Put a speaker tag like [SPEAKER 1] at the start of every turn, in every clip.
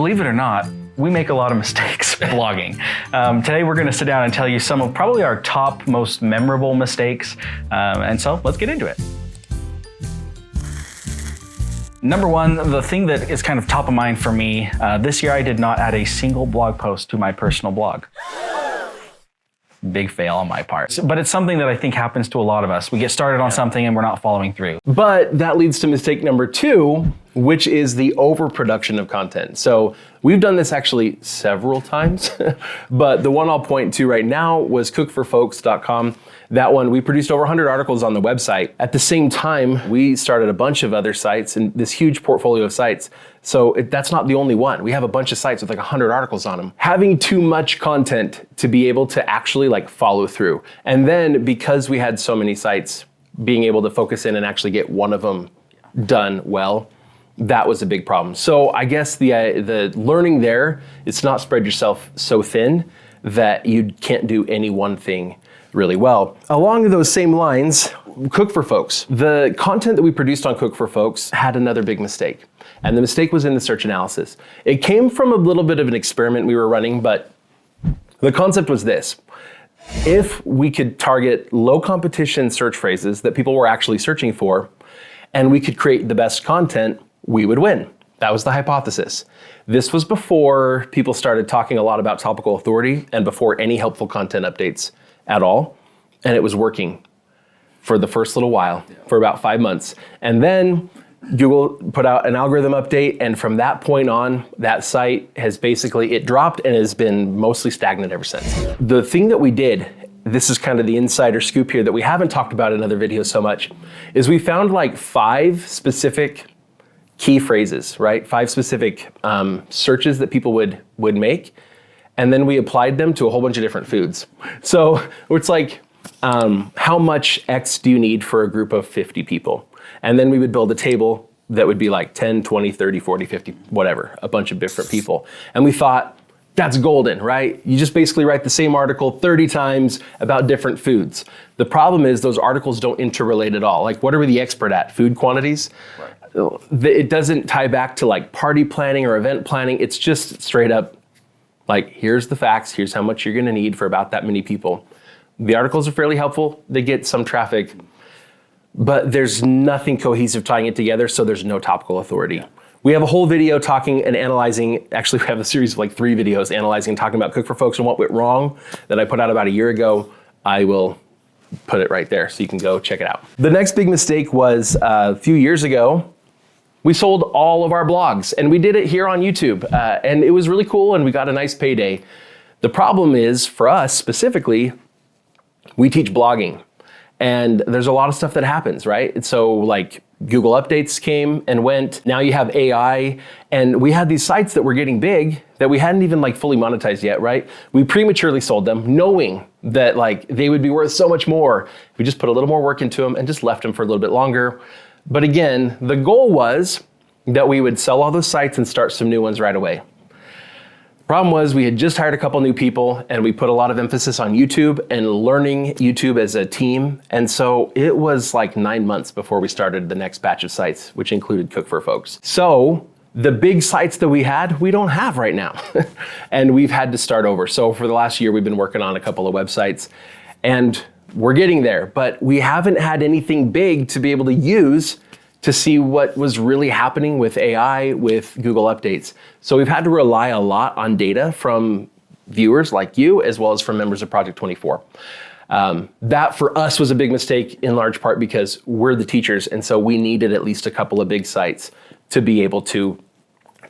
[SPEAKER 1] believe it or not, we make a lot of mistakes blogging. Today we're going to sit down and tell you some of probably our top most memorable mistakes. And so let's get into it. Number one, the thing that is kind of top of mind for me, this year I did not add a single blog post to my personal blog. Big fail on my part. But it's something that I think happens to a lot of us. We get started on something and we're not following through.
[SPEAKER 2] But that leads to mistake number two, which is the overproduction of content. So we've done this actually several times, but the one I'll point to right now was cookforfolks.com. That one, we produced over 100 articles on the website. At the same time, we started a bunch of other sites and this huge portfolio of sites. So that's not the only one. We have a bunch of sites with like 100 articles on them. Having too much content to be able to actually like follow through. And then because we had so many sites, being able to focus in and actually get one of them done well, that was a big problem. So I guess the learning there is not spread yourself so thin that you can't do any one thing really well. Along those same lines, Cook for Folks. The content that we produced on Cook for Folks had another big mistake. And the mistake was in the search analysis. It came from a little bit of an experiment we were running, but the concept was this. If we could target low competition search phrases that people were actually searching for, and we could create the best content, we would win. That was the hypothesis. This was before people started talking a lot about topical authority and before any helpful content updates at all. And it was working for the first little while, for about 5 months. And then Google put out an algorithm update, and from that point on, that site has basically, it dropped and has been mostly stagnant ever since. The thing that we did, this is kind of the insider scoop here that we haven't talked about in other videos so much, is we found like 5 specific key phrases, right? 5 specific searches that people would make, and then we applied them to a whole bunch of different foods. So it's like, how much X do you need for a group of 50 people? And then we would build a table that would be like 10, 20, 30, 40, 50, whatever, a bunch of different people. And we thought, that's golden, right? You just basically write the same article 30 times about different foods. The problem is those articles don't interrelate at all. Like, what are we the expert at? Food quantities? Right. It doesn't tie back to like party planning or event planning. It's just straight up like, here's the facts, here's how much you're gonna need for about that many people. The articles are fairly helpful. They get some traffic, but there's nothing cohesive tying it together, so there's no topical authority. We have a whole video talking and analyzing, actually we have a series of like 3 videos analyzing and talking about Cook for Folks and what went wrong that I put out about a year ago. I will put it right there so you can go check it out. The next big mistake was a few years ago, we sold all of our blogs, and we did it here on YouTube, and it was really cool and we got a nice payday. The problem is, for us specifically, we teach blogging, and there's a lot of stuff that happens, right? So like Google updates came and went. Now you have AI, and we had these sites that were getting big that we hadn't even like fully monetized yet, right? We prematurely sold them knowing that like they would be worth so much more. We just put a little more work into them and just left them for a little bit longer. But again, the goal was that we would sell all those sites and start some new ones right away. Problem was we had just hired a couple new people, and we put a lot of emphasis on YouTube and learning YouTube as a team. And so it was like 9 months before we started the next batch of sites, which included Cook for Folks. So the big sites that we had, we don't have right now. And we've had to start over. So for the last year, we've been working on a couple of websites, and we're getting there, but we haven't had anything big to be able to use to see what was really happening with AI, with Google updates. So we've had to rely a lot on data from viewers like you, as well as from members of Project 24. That for us was a big mistake in large part because we're the teachers, and so we needed at least a couple of big sites to be able to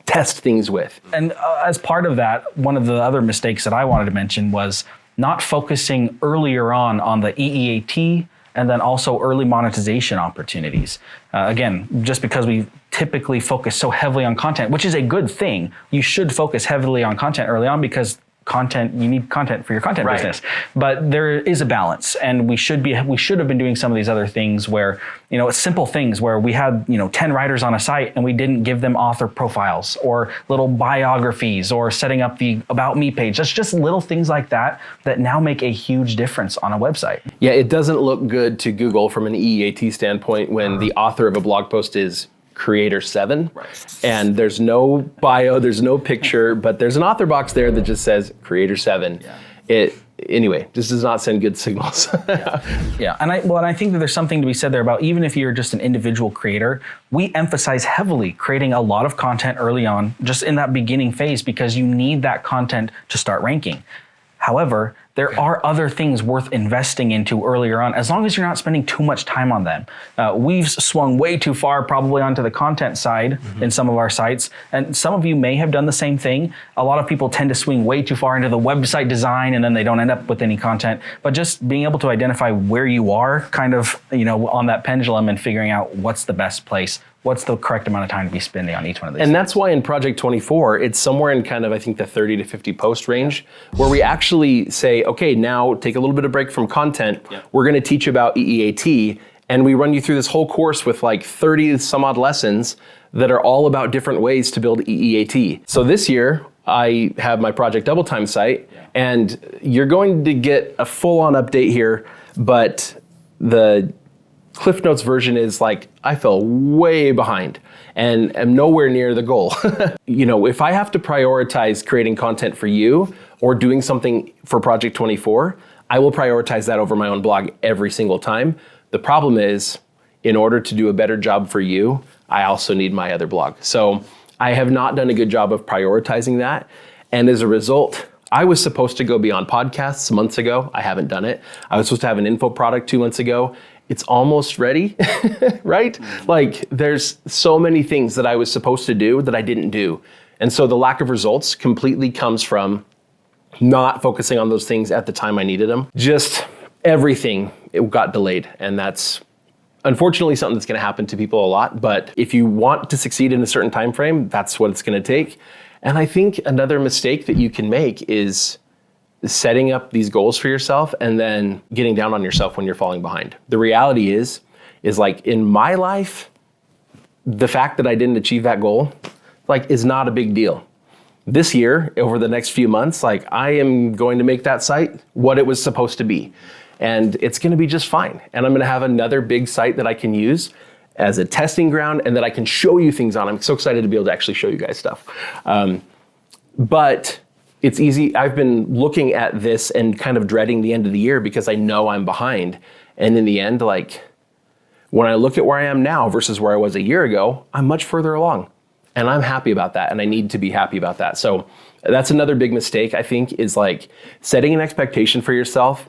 [SPEAKER 2] test things with.
[SPEAKER 1] And as part of that, one of the other mistakes that I wanted to mention was not focusing earlier on the EEAT and then also early monetization opportunities. Again, just because we typically focus so heavily on content, which is a good thing, you should focus heavily on content early on because you need content for your content business. But there is a balance, and we should have been doing some of these other things where, simple things where we had, 10 writers on a site and we didn't give them author profiles or little biographies or setting up the About Me page. That's just little things like that now make a huge difference on a website.
[SPEAKER 2] Yeah, it doesn't look good to Google from an EEAT standpoint when the author of a blog post is Creator 7. And there's no bio, there's no picture, but there's an author box there that just says Creator 7. Anyway, this does not send good signals.
[SPEAKER 1] And I think that there's something to be said there about, even if you're just an individual creator, we emphasize heavily creating a lot of content early on, just in that beginning phase, because you need that content to start ranking. However, there are other things worth investing into earlier on, as long as you're not spending too much time on them. We've swung way too far probably onto the content side in some of our sites, and some of you may have done the same thing. A lot of people tend to swing way too far into the website design, and then they don't end up with any content. But just being able to identify where you are kind of, on that pendulum, and figuring out what's the best place, what's the correct amount of time to be spending on each one of these.
[SPEAKER 2] And that's why in Project 24, it's somewhere in kind of, I think, the 30 to 50 post range, where we actually say, okay, now take a little bit of break from content. We're going to teach you about EEAT, and we run you through this whole course with like 30 some odd lessons that are all about different ways to build EEAT. So this year, I have my Project Double Time site, and you're going to get a full-on update here, but the Cliff Notes version is like, I fell way behind and am nowhere near the goal. If I have to prioritize creating content for you or doing something for Project 24, I will prioritize that over my own blog every single time. The problem is, in order to do a better job for you, I also need my other blog. So I have not done a good job of prioritizing that. And as a result, I was supposed to go beyond podcasts months ago. I haven't done it. I was supposed to have an info product 2 months ago. It's almost ready, right? Like, there's so many things that I was supposed to do that I didn't do. And so the lack of results completely comes from not focusing on those things at the time I needed them. Just everything, it got delayed. And that's unfortunately something that's gonna happen to people a lot. But if you want to succeed in a certain time frame, that's what it's gonna take. And I think another mistake that you can make is setting up these goals for yourself and then getting down on yourself when you're falling behind. The reality is like, in my life, the fact that I didn't achieve that goal, is not a big deal. This year, over the next few months, I am going to make that site what it was supposed to be. And it's gonna be just fine. And I'm gonna have another big site that I can use as a testing ground and that I can show you things on. I'm so excited to be able to actually show you guys stuff. But it's easy. I've been looking at this and kind of dreading the end of the year because I know I'm behind. And in the end, when I look at where I am now versus where I was a year ago, I'm much further along. And I'm happy about that. And I need to be happy about that. So that's another big mistake, I think, is setting an expectation for yourself.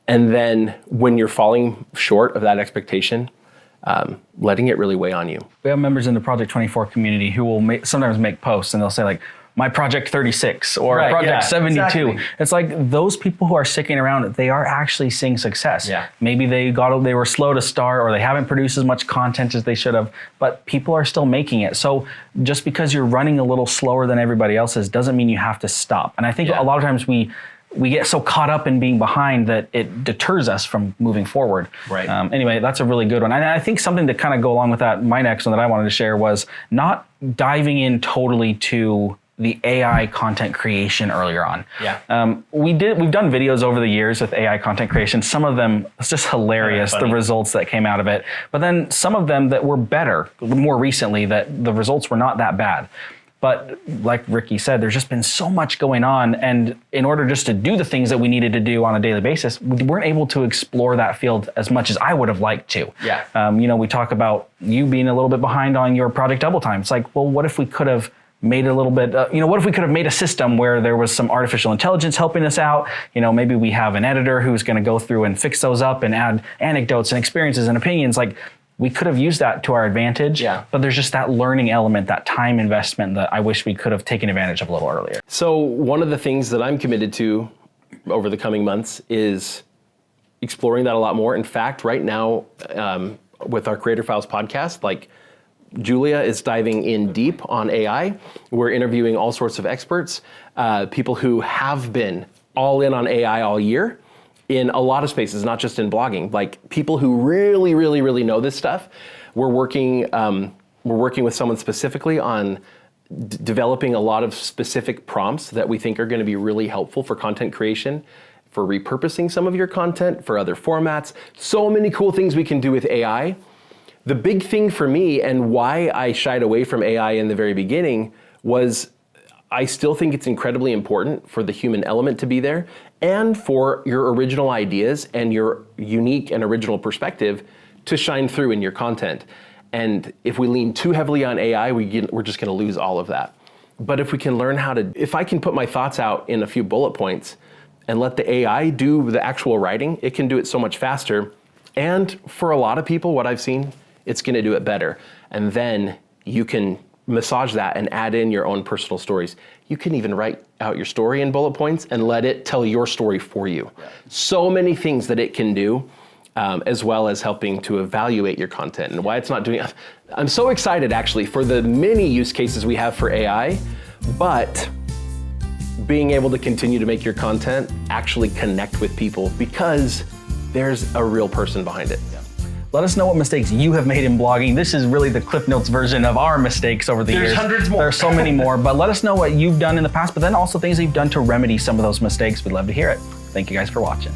[SPEAKER 2] And then when you're falling short of that expectation, letting it really weigh on you.
[SPEAKER 1] We have members in the Project 24 community who will sometimes make posts, and they'll say my Project 36 or Project 72. Exactly. It's those people who are sticking around, they are actually seeing success. Maybe they were slow to start, or they haven't produced as much content as they should have, but people are still making it. So just because you're running a little slower than everybody else is, doesn't mean you have to stop. And I think a lot of times we get so caught up in being behind that it deters us from moving forward. Anyway, that's a really good one. And I think something to kind of go along with that, my next one that I wanted to share was not diving in totally to the AI content creation earlier on. We've done videos over the years with AI content creation. Some of them, it's just hilarious, the results that came out of it. But then some of them that were better more recently, that the results were not that bad. But like Ricky said, there's just been so much going on. And in order just to do the things that we needed to do on a daily basis, we weren't able to explore that field as much as I would have liked to. We talk about you being a little bit behind on your Project Double Time. It's well, what if we could have made a little bit, what if we could have made a system where there was some artificial intelligence helping us out? Maybe we have an editor who's going to go through and fix those up and add anecdotes and experiences and opinions. We could have used that to our advantage, but there's just that learning element, that time investment that I wish we could have taken advantage of a little earlier.
[SPEAKER 2] So one of the things that I'm committed to over the coming months is exploring that a lot more. In fact, right now, with our Creator Files podcast, Julia is diving in deep on AI. We're interviewing all sorts of experts, people who have been all in on AI all year in a lot of spaces, not just in blogging. People who really, really, really know this stuff. We're working with someone specifically on developing a lot of specific prompts that we think are going to be really helpful for content creation, for repurposing some of your content for other formats. So many cool things we can do with AI The big thing for me and why I shied away from AI in the very beginning was I still think it's incredibly important for the human element to be there and for your original ideas and your unique and original perspective to shine through in your content. And if we lean too heavily on AI, we're just gonna lose all of that. But if we can learn if I can put my thoughts out in a few bullet points and let the AI do the actual writing, it can do it so much faster. And for a lot of people, what I've seen, it's gonna do it better. And then you can massage that and add in your own personal stories. You can even write out your story in bullet points and let it tell your story for you. Yeah. So many things that it can do, as well as helping to evaluate your content and why it's not doing it. I'm so excited actually for the many use cases we have for AI, but being able to continue to make your content actually connect with people because there's a real person behind it. Yeah.
[SPEAKER 1] Let us know what mistakes you have made in blogging. This is really the Cliff Notes version of our mistakes over the years.
[SPEAKER 2] There's hundreds more.
[SPEAKER 1] There are so many more, but let us know what you've done in the past, but then also things that you've done to remedy some of those mistakes. We'd love to hear it. Thank you guys for watching.